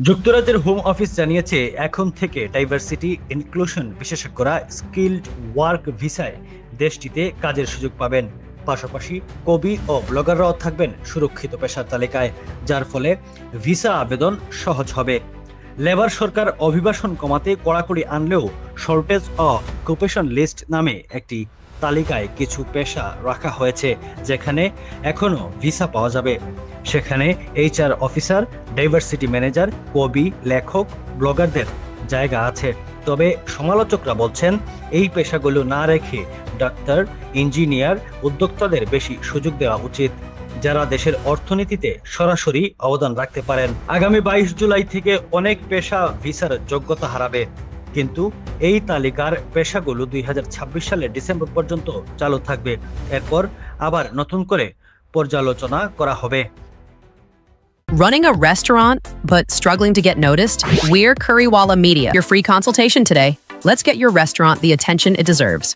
যুক্তরাজ্যের home office জানিয়েছে এখন থেকে ডাইভার্সিটি ইনক্লুশন বিশেষজ্ঞরা স্কিলড ওয়ার্ক ভিসায় দেশটিতে কাজের সুযোগ পাবেন। পাশাপাশি কবি ও ব্লগাররাও থাকবেন সুরক্ষিত পেশার তালিকায়, যার ফলে ভিসা আবেদন সহজ হবে। লেবার সরকার অভিবাসন কমাতে কড়াকড়ি আনলেও শর্টেজ অকুপেশন লিস্ট নামে একটি তালিকায় কিছু পেশা রাখা হয়েছে যেখানে এখনো ভিসা পাওয়া যাবে। সেখানে HR অফিসার, ডাইভার্সিটি ম্যানেজার, কবি, লেখক, ব্লগারদের জায়গা আছে। তবে সমালোচকরা বলছেন এই পেশাগুলো না রেখে ডাক্তার, ইঞ্জিনিয়ার, উদ্যোক্তাদের বেশি সুযোগ দেওয়া উচিত, যারা দেশের অর্থনীতিতে সরাসরি অবদান রাখতে পারেন। আগামী 22 জুলাই থেকে অনেক পেশা ভিসার যোগ্যতা হারাবে, কিন্তু এই তালিকার পেশাগুলো 2026 সালের ডিসেম্বর পর্যন্ত চালু থাকবে। এরপর আবার নতুন করে পর্যালোচনা করা হবে। Running a restaurant but struggling to get noticed? We're Currywalla Media. Your free consultation today. Let's get your restaurant the attention it deserves.